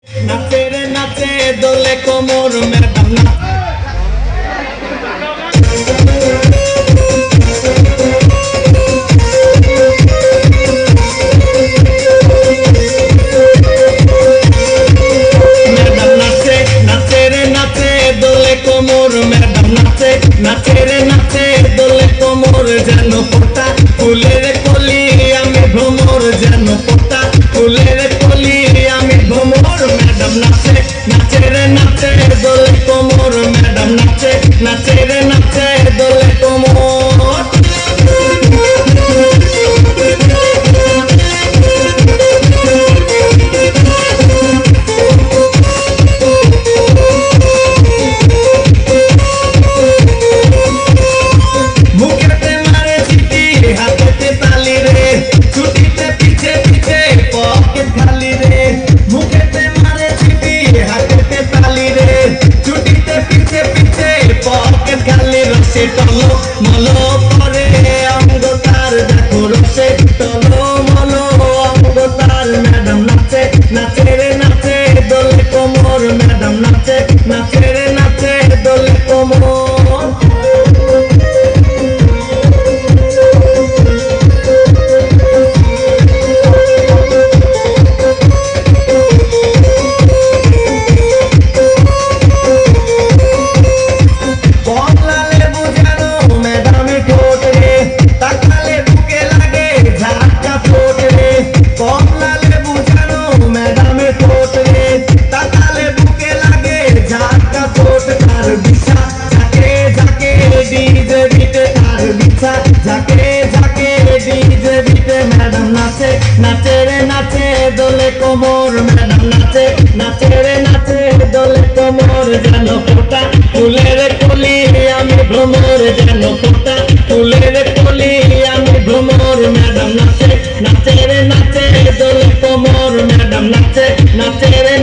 নাচে রে নাচে দোলে কোমর ম্যাডাম নাচে রে নাচে দোলে কোমর যেন পোতা ফুলের কলি আমি ভ্রমর যেন পোতা ফুলের কলি আমি ভ্রমর ম্যাডাম নাচে নাচে রে নাচে দোলে কোমর ম্যাডাম নাচে নাচে রে নাচে দোলে কোমর টলো মলো করে অঙ্গ তার দেখো রসে টলো মলো অঙ্গ তার ম্যাডাম নাচে নাচে রে নাচে দোলে কোমর ম্যাডাম নাচে নাচে রে নাচে দোলে কোমর নাচে রে নাচে দোলে কোমর ম্যাডাম নাচে নাচে রে নাচে দোলে কোমর যেন পোতা ফুলের কলি আমি ভ্রমর যেন পোতা ফুলের কলি আমি ভ্রমর ম্যাডাম নাচে নাচে রে নাচে দোলে কোমর ম্যাডাম নাচে নাচে রে